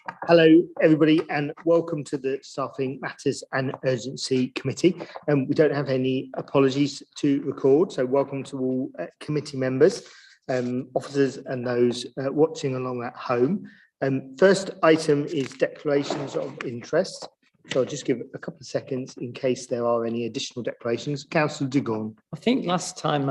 Hello, everybody, and welcome to the Staffing Matters and Urgency Committee. We don't have any apologies to record, so welcome to all committee members, officers and those watching along at home. First item is declarations of interest. So I'll just give a couple of seconds in case there are any additional declarations. Councillor Duggan. I think last time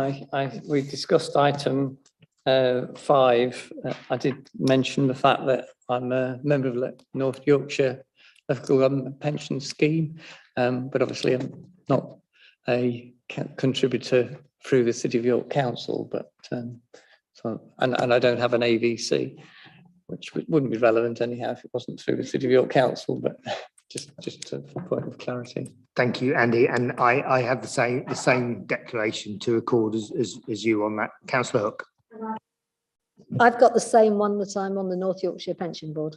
we discussed item 5, I did mention the fact that I'm a member of the North Yorkshire Local Government Pension Scheme, but obviously I'm not a contributor through the City of York Council, but and I don't have an AVC, which wouldn't be relevant anyhow if it wasn't through the City of York Council, but just a point of clarity. Thank you, Andy, and I have the same declaration to record as you on that. Councillor Hook. I've got the same one that I'm on the North Yorkshire Pension Board.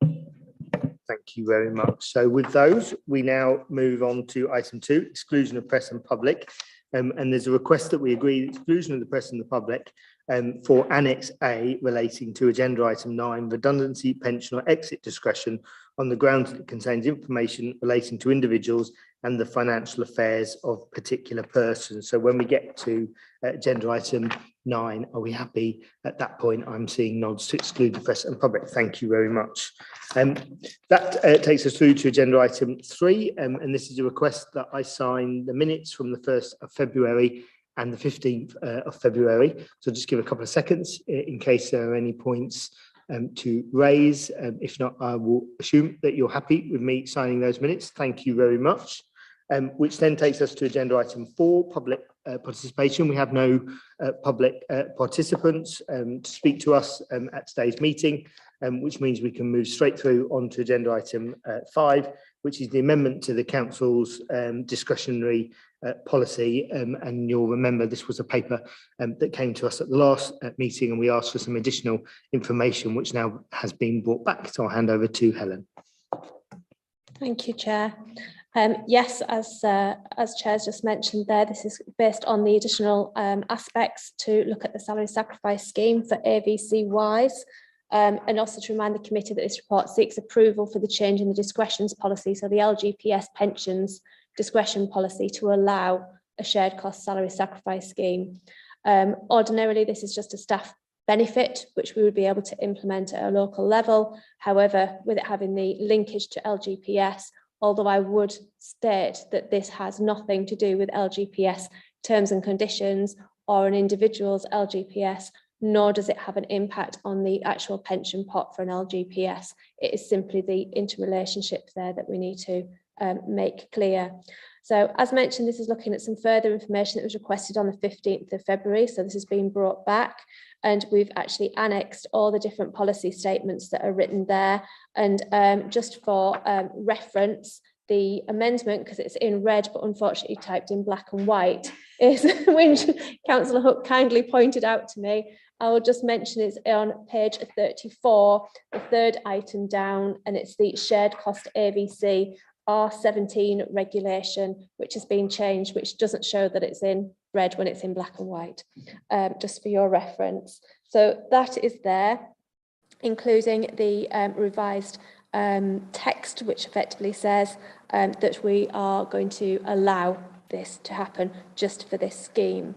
Thank you very much. So with those, we now move on to item 2, exclusion of press and public. And there's a request that we agree exclusion of the press and the public for Annex A relating to agenda item 9, redundancy, pension or exit discretion on the grounds that it contains information relating to individuals and the financial affairs of particular persons. So when we get to agenda item 9, are we happy at that point? I'm seeing nods to exclude the press and public. Thank you very much. That takes us through to agenda item 3, and this is a request that I sign the minutes from the 1st of February and the 15th of February. So just give a couple of seconds in case there are any points to raise. If not, I will assume that you're happy with me signing those minutes. Thank you very much. Which then takes us to agenda item 4, public participation. We have no public participants to speak to us at today's meeting, which means we can move straight through onto agenda item 5, which is the amendment to the council's discretionary policy. And you'll remember this was a paper that came to us at the last meeting, and we asked for some additional information, which now has been brought back. So I'll hand over to Helen. Thank you, Chair. Yes, as Chair's just mentioned there, this is based on the additional aspects to look at the salary sacrifice scheme for AVC-wise, and also to remind the committee that this report seeks approval for the change in the discretions policy, so the LGPS pensions discretion policy to allow a shared cost salary sacrifice scheme. Ordinarily, this is just a staff benefit, which we would be able to implement at a local level. However, with it having the linkage to LGPS, although I would state that this has nothing to do with LGPS terms and conditions or an individual's LGPS, nor does it have an impact on the actual pension pot for an LGPS. It is simply the interrelationship there that we need to make clear. So as mentioned, this is looking at some further information that was requested on the 15th of February. So this has been brought back, and we've actually annexed all the different policy statements that are written there. And just for reference, the amendment, because it's in red, but unfortunately typed in black and white, is which Councillor Hook kindly pointed out to me. I will just mention it's on page 34, the third item down, and it's the shared cost AVC R17 regulation, which has been changed, which doesn't show that it's in red when it's in black and white, just for your reference. So that is there, including the revised text, which effectively says that we are going to allow this to happen just for this scheme.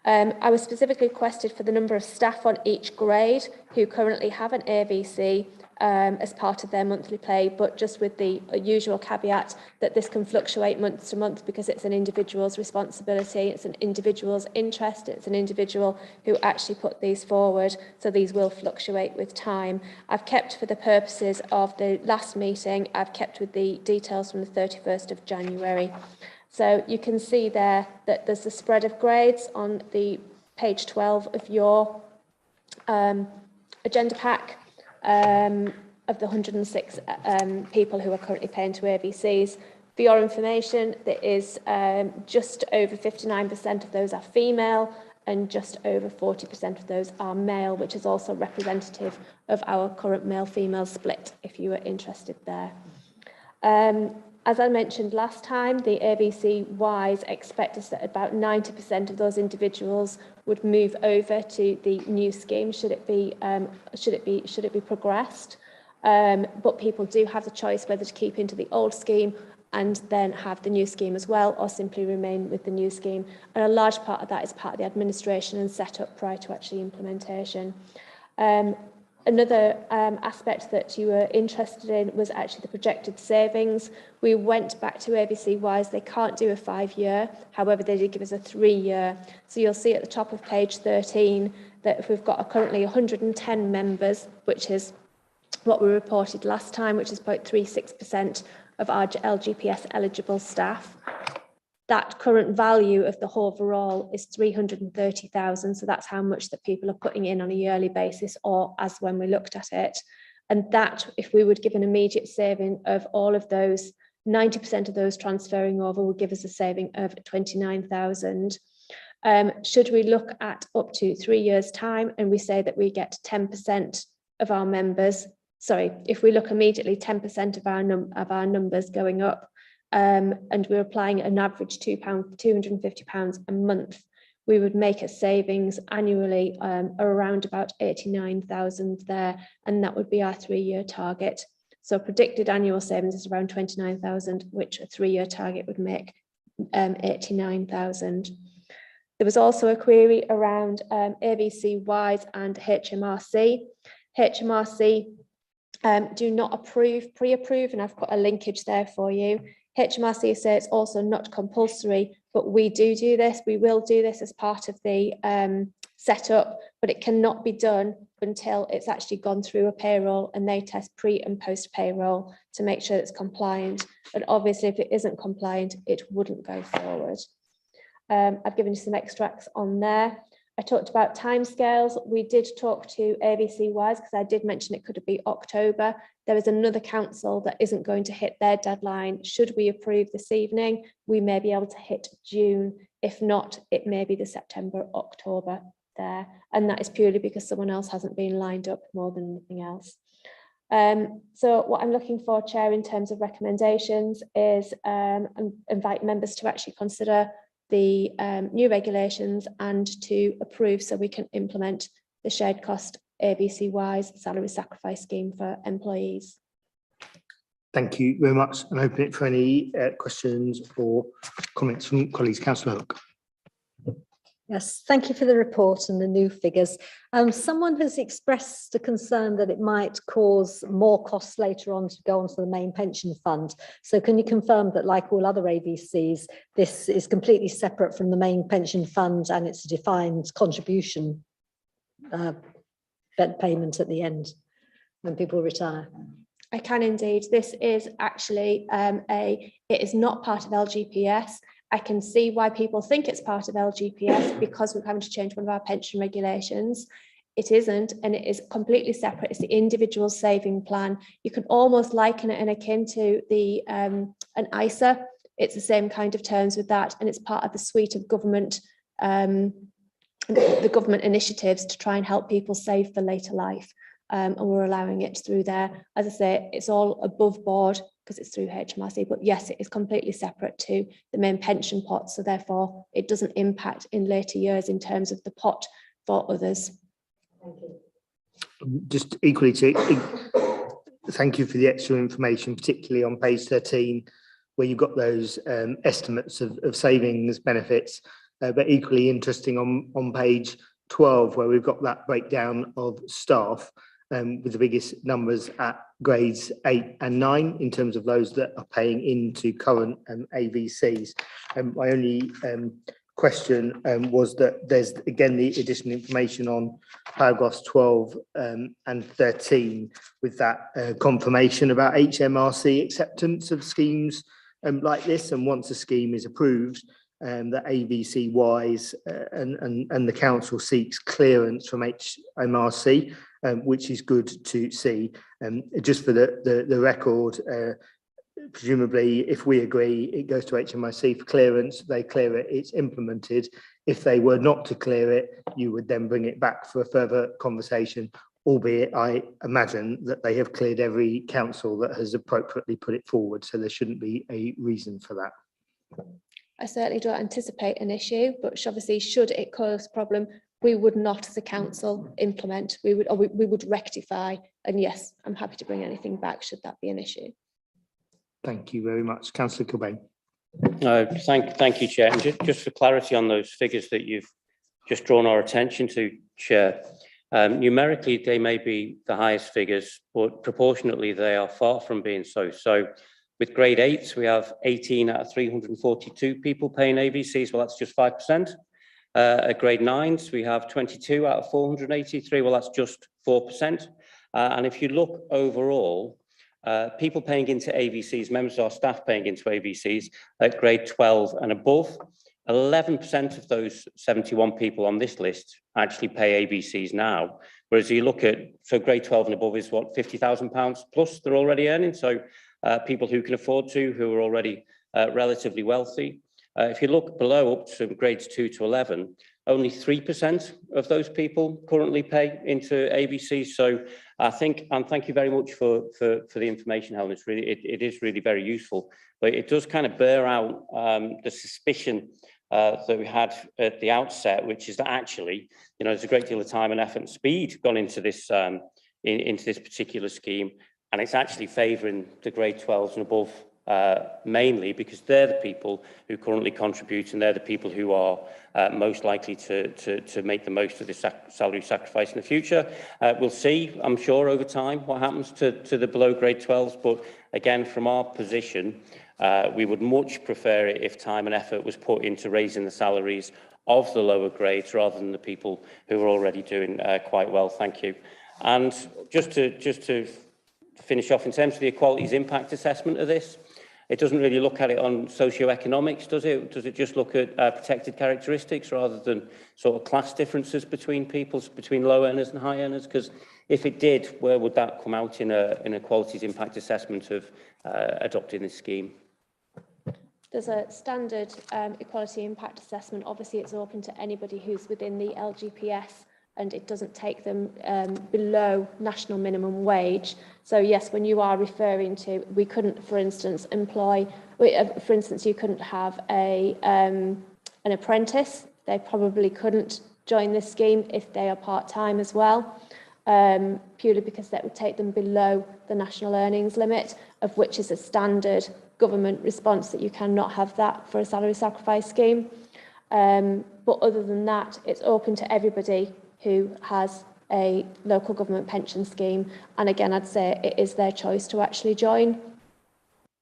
I was specifically requested for the number of staff on each grade who currently have an AVC as part of their monthly pay, but just with the usual caveat that this can fluctuate month to month because it's an individual's responsibility, it's an individual's interest, it's an individual who actually put these forward, so these will fluctuate with time. I've kept, for the purposes of the last meeting, I've kept with the details from the 31st of January. So you can see there that there's the spread of grades on the page 12 of your agenda pack. Of the 106 people who are currently paying to AVCs. For your information, there is just over 59% of those are female and just over 40% of those are male, which is also representative of our current male-female split, if you were interested there. As I mentioned last time, the AVC-wise expect us that about 90% of those individuals would move over to the new scheme should it be progressed. but people do have the choice whether to keep into the old scheme and then have the new scheme as well, or simply remain with the new scheme. And a large part of that is part of the administration and setup prior to actually implementation. Another aspect that you were interested in was actually the projected savings. We went back to ABC Wise. They can't do a 5-year. However, they did give us a 3-year. So you'll see at the top of page 13 that if we've got currently 110 members, which is what we reported last time, which is 0.36% of our LGPS eligible staff. That current value of the overall is 330,000. So that's how much that people are putting in on a yearly basis, or as when we looked at it. And that, if we would give an immediate saving of all of those, 90% of those transferring over would give us a saving of 29,000. Should we look at up to 3 years' time and we say that we get 10% of our members, if we look immediately, 10% of our numbers going up, and we're applying an average £250 a month, we would make a savings annually around about 89,000 there, and that would be our 3-year target. So predicted annual savings is around 29,000, which a 3-year target would make 89,000. There was also a query around ABC Wise and HMRC. HMRC do not pre-approve, and I've put a linkage there for you. HMRC say it's also not compulsory, but we do this. We will do this as part of the setup, but it cannot be done until it's actually gone through a payroll and they test pre and post payroll to make sure it's compliant. But obviously, if it isn't compliant, it wouldn't go forward. I've given you some extracts on there. I talked about timescales. We did talk to ABC Wise because I did mention it could be October. There is another council that isn't going to hit their deadline. Should we approve this evening, we may be able to hit June. If not, it may be the September, October there. And that is purely because someone else hasn't been lined up more than anything else. So what I'm looking for, Chair, in terms of recommendations is invite members to actually consider the new regulations and to approve so we can implement the shared cost ABC Wise salary sacrifice scheme for employees. Thank you very much, and open it for any questions or comments from colleagues. Councillor Hook. Yes, thank you for the report and the new figures. Someone has expressed a concern that it might cause more costs later on to go onto the main pension fund. So can you confirm that, like all other AVCs, this is completely separate from the main pension fund and it's a defined contribution payment at the end when people retire? I can indeed. This is actually it is not part of LGPS. I can see why people think it's part of LGPS because we're having to change one of our pension regulations. It isn't, and it is completely separate. It's the individual saving plan. You can almost liken it and akin to the an ISA. It's the same kind of terms with that, and it's part of the suite of government, the government initiatives to try and help people save for later life. And we're allowing it through there. As I say, it's all above board because it's through HMRC, but yes, it is completely separate to the main pension pot. So therefore, it doesn't impact in later years in terms of the pot for others. Thank you. Just equally thank you for the extra information, particularly on page 13, where you've got those estimates of savings benefits, but equally interesting on page 12, where we've got that breakdown of staff with the biggest numbers at grades 8 and 9 in terms of those that are paying into current AVCs. My only question was that there's again the additional information on paragraphs 12 and 13 with that confirmation about HMRC acceptance of schemes like this, and once a scheme is approved, that AVC Wise and the council seeks clearance from HMRC, which is good to see. Just for the record, presumably if we agree it goes to HMRC for clearance, they clear it, it's implemented. If they were not to clear it, you would then bring it back for a further conversation, albeit I imagine that they have cleared every council that has appropriately put it forward, so there shouldn't be a reason for that. I certainly don't anticipate an issue, but obviously should it cause a problem, we would not as a council implement, we would rectify, and yes, I'm happy to bring anything back should that be an issue. Thank you very much. Councillor Cobain. Thank you, Chair. And just for clarity on those figures that you've just drawn our attention to, Chair, numerically they may be the highest figures, but proportionately they are far from being so. So with grade 8s, we have 18 out of 342 people paying AVCs. Well, that's just 5%. At grade 9s, we have 22 out of 483. Well, that's just 4%. And if you look overall, people paying into AVCs, members of our staff paying into AVCs at grade 12 and above, 11% of those 71 people on this list actually pay AVCs now. Whereas you look at, so grade 12 and above is what, £50,000 plus they're already earning. So people who can afford to, who are already relatively wealthy. If you look below up to grades 2 to 11, only 3% of those people currently pay into AVCs. So I think, and thank you very much for the information, Helen. It's really, it is really very useful, but it does kind of bear out the suspicion that we had at the outset, which is that actually, you know, there's a great deal of time and effort and speed gone into this into this particular scheme, and it's actually favouring the grade 12s and above mainly because they're the people who currently contribute and they're the people who are most likely to make the most of this salary sacrifice in the future. We'll see, I'm sure, over time what happens to the below grade 12s, but again, from our position, we would much prefer it if time and effort was put into raising the salaries of the lower grades rather than the people who are already doing quite well. Thank you. And just to finish off, in terms of the equalities impact assessment of this, it doesn't really look at it on socioeconomics, does it? Does it just look at protected characteristics rather than sort of class differences between people, between low earners and high earners? Because if it did, where would that come out in a equalities impact assessment of adopting this scheme? There's a standard equality impact assessment. Obviously, it's open to anybody who's within the LGPS, and it doesn't take them below national minimum wage. So yes, when you are referring to, we couldn't, for instance, you couldn't have an apprentice. They probably couldn't join this scheme if they are part-time as well, purely because that would take them below the national earnings limit, of which is a standard government response that you cannot have that for a salary sacrifice scheme. But other than that, it's open to everybody who has a local government pension scheme. And again, I'd say it is their choice to actually join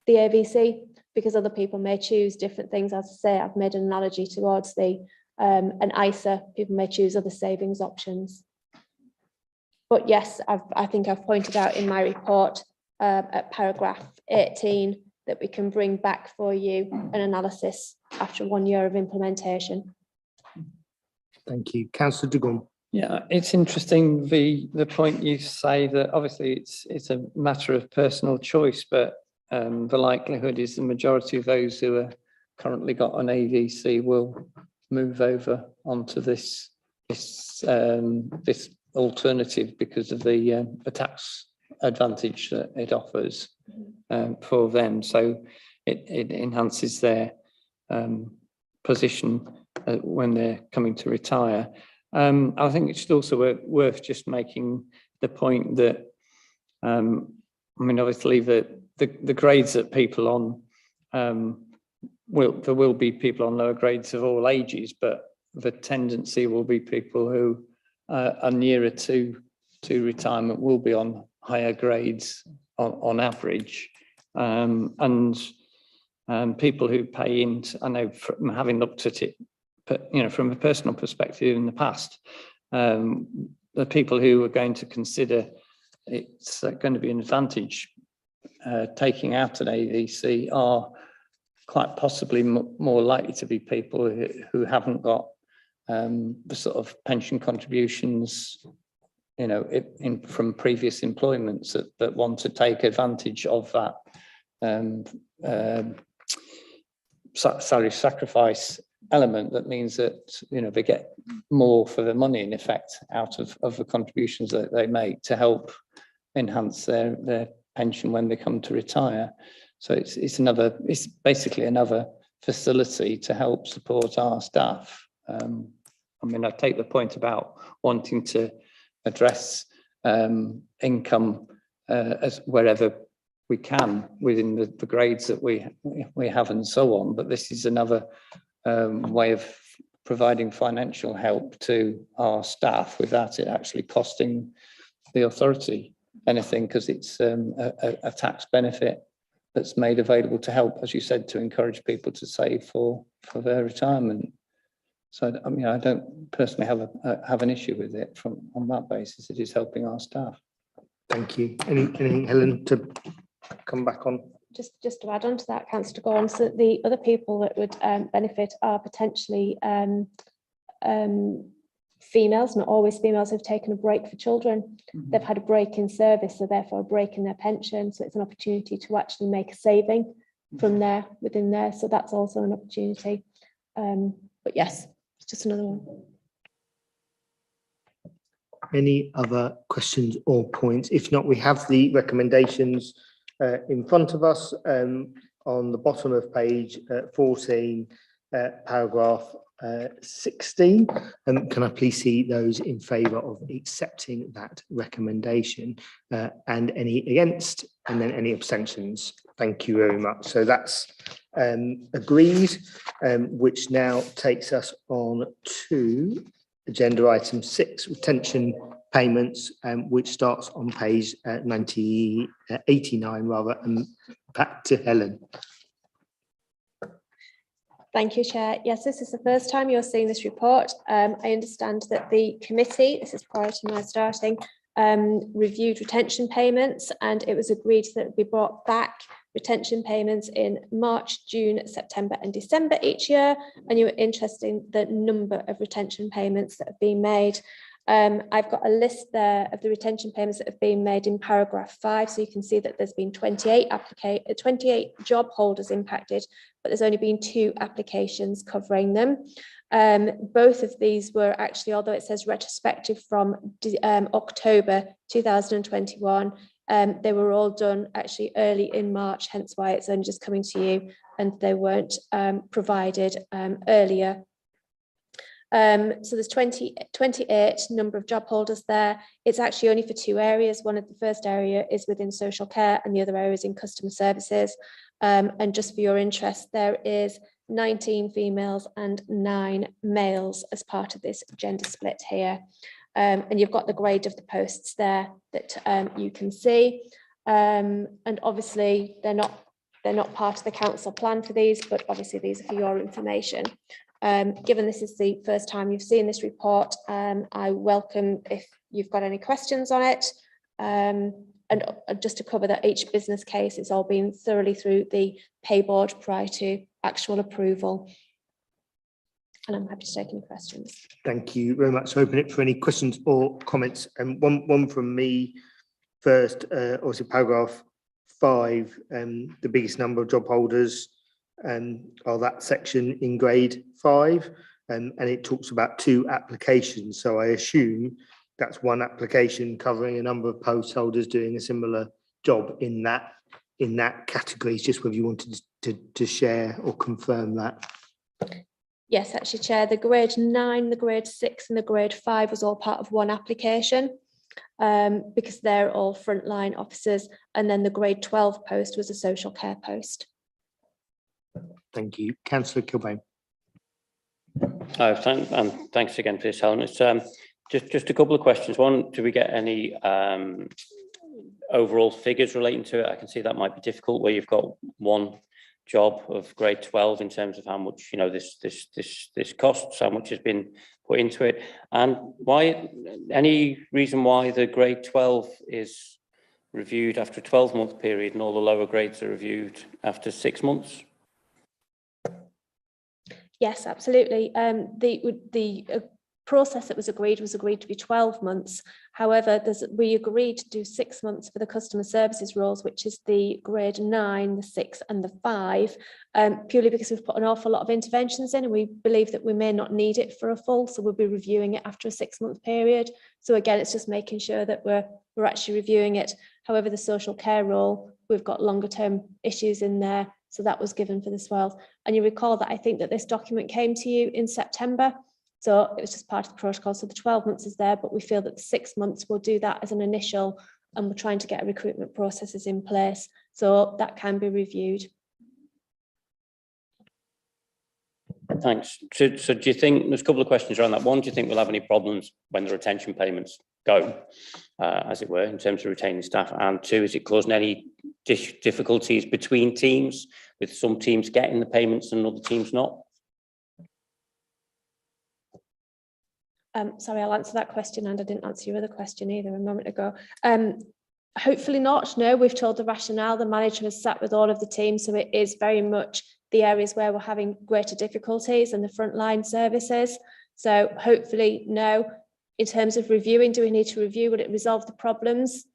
the AVC, because other people may choose different things. As I say, I've made an analogy towards an ISA. People may choose other savings options. But yes, I think I've pointed out in my report at paragraph 18 that we can bring back for you an analysis after 1 year of implementation. Thank you. Councillor Duggan. Yeah, it's interesting the point you say that obviously it's a matter of personal choice, but the likelihood is the majority of those who are currently got an AVC will move over onto this alternative because of the tax advantage that it offers for them. So it enhances their position when they're coming to retire. I think it's also worth just making the point that, I mean, obviously the grades that people on, there will be people on lower grades of all ages, but the tendency will be people who are nearer to retirement will be on higher grades on average. And people who pay into, I know from having looked at it, but, you know, from a personal perspective in the past, the people who are going to consider it's going to be an advantage taking out an AVC are quite possibly more likely to be people who haven't got the sort of pension contributions, you know, from previous employments that want to take advantage of that salary sacrifice element. That means that, you know, they get more for the money in effect out of the contributions that they make to help enhance their pension when they come to retire. So it's basically another facility to help support our staff I mean, I take the point about wanting to address income as wherever we can within the grades that we have and so on. But this is another way of providing financial help to our staff without it actually costing the authority anything, because it's a tax benefit that's made available to help, as you said, to encourage people to save for their retirement. So, I mean, I don't personally have an issue with it on that basis. It is helping our staff. Thank you. Anything, Helen, to come back on? Just to add on to that, Councillor Gorham, so the other people that would benefit are potentially females, not always females, who've taken a break for children. They've had a break in service, so therefore a break in their pension. So it's an opportunity to actually make a saving from there, within there. So that's also an opportunity. But yes, it's just another one. Any other questions or points? If not, we have the recommendations in front of us on the bottom of page 14, paragraph 16. Can I please see those in favour of accepting that recommendation and any against, and then any abstentions? Thank you very much. So that's agreed, which now takes us on to agenda item 6, retention payments, which starts on page 89 rather, and back to Helen. Thank you, Chair. Yes, this is the first time you're seeing this report. I understand that the committee, this is prior to my starting, reviewed retention payments, and it was agreed that we brought back retention payments in March, June, September and December each year, and you were interested in the number of retention payments that have been made. I've got a list there of the retention payments that have been made in paragraph 5, so you can see that there's been 28 job holders impacted, but there's only been 2 applications covering them. Both of these were actually, although it says retrospective from October 2021, they were all done actually early in March, hence why it's only just coming to you, and they weren't provided earlier. So there's 28 number of job holders there. It's actually only for 2 areas. One of the first area is within social care and the other area is in customer services. And just for your interest, there is 19 females and 9 males as part of this gender split here. And you've got the grade of the posts there that you can see. And obviously they're not part of the council plan for these, but obviously these are for your information. Given this is the first time you've seen this report, I welcome if you've got any questions on it. And just to cover that each business case, it's all been thoroughly through the pay board prior to actual approval. And I'm happy to take any questions. Thank you very much. Open it for any questions or comments. And one from me first, also paragraph 5, the biggest number of job holders are that section in grade 5, and it talks about 2 applications. So I assume that's 1 application covering a number of post holders doing a similar job in that category. It's just whether you wanted to share or confirm that. Yes, actually, Chair, the grade 9, the grade 6 and the grade 5 was all part of 1 application because they're all frontline officers, and then the grade 12 post was a social care post. Thank you. Councillor Kilbane. Thanks again for this, Helen. It's just a couple of questions. One, do we get any overall figures relating to it? I can see that might be difficult where you've got 1 job of grade 12 in terms of how much this costs, how much has been put into it, and why, any reason why the grade 12 is reviewed after a 12-month period and all the lower grades are reviewed after 6 months? Yes, absolutely. The process that was agreed to be 12 months. However, we agreed to do 6 months for the customer services roles, which is the grade 9, the 6 and the 5, purely because we've put an awful lot of interventions in and we believe that we may not need it for a full, so we'll be reviewing it after a 6-month period. So again, it's just making sure that we're actually reviewing it. However, the social care role, we've got longer term issues in there, so that was given for this well. And you recall that I think that this document came to you in September. So it was just part of the protocol. So the 12 months is there, but we feel that the 6 months will do that as an initial, and we're trying to get recruitment processes in place. So that can be reviewed. Thanks. So do you think, there's a couple of questions around that. One, do you think we'll have any problems when the retention payments go, as it were, in terms of retaining staff? And two, is it causing any difficulties between teams, with some teams getting the payments and other teams not? Sorry, I'll answer that question, and I didn't answer your other question either a moment ago. Hopefully not. No, we've told the rationale. The manager has sat with all of the teams, so it is very much the areas where we're having greater difficulties and the frontline services. So hopefully no. In terms of reviewing, do we need to review? Would it resolve the problems?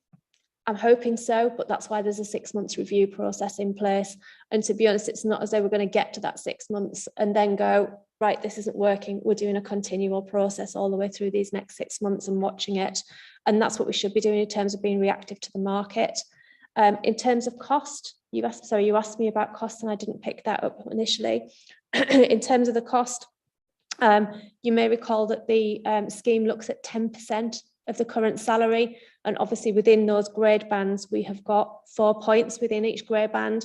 I'm hoping so, but that's why there's a 6 months review process in place. And to be honest, it's not as though we're going to get to that 6 months and then go, right, this isn't working. We're doing a continual process all the way through these next 6 months and watching it. And that's what we should be doing in terms of being reactive to the market. In terms of cost, you asked me about cost, and I didn't pick that up initially. In terms of the cost, you may recall that the scheme looks at 10% of the current salary, and obviously within those grade bands we have got 4 points within each grade band.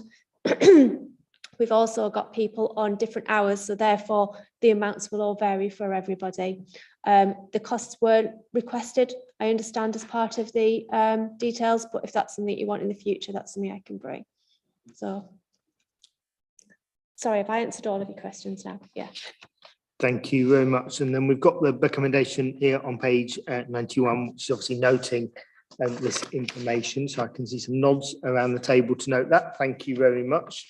We've also got people on different hours, so therefore the amounts will all vary for everybody. The costs weren't requested, I understand, as part of the details, but if that's something you want in the future, that's something I can bring. So sorry if I answered all of your questions now. Yeah. Thank you very much. And then we've got the recommendation here on page 91, which is obviously noting this information. So I can see some nods around the table to note that. Thank you very much.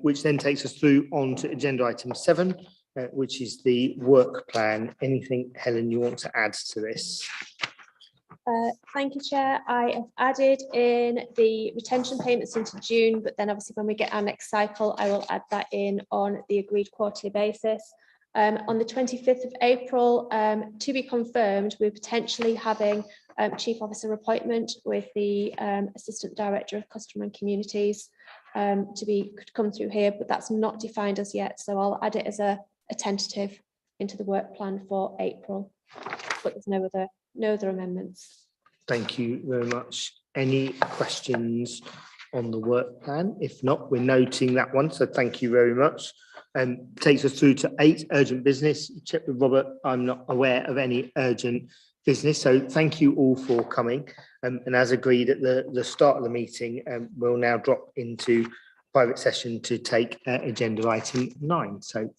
Which then takes us through on to agenda item 7, which is the work plan. Anything, Helen, you want to add to this? Thank you, Chair. I have added in the retention payments into June, but then obviously when we get our next cycle, I will add that in on the agreed quarterly basis. On the 25th of April, to be confirmed, we're potentially having Chief Officer appointment with the Assistant Director of Customer and Communities could come through here, but that's not defined as yet. So I'll add it as a tentative into the work plan for April, but there's no other amendments. Thank you very much. Any questions on the work plan? If not, we're noting that one. So thank you very much. Takes us through to 8, urgent business. Check with Robert. I'm not aware of any urgent business. So thank you all for coming. And as agreed at the start of the meeting, we'll now drop into private session to take agenda item 9. So thank you.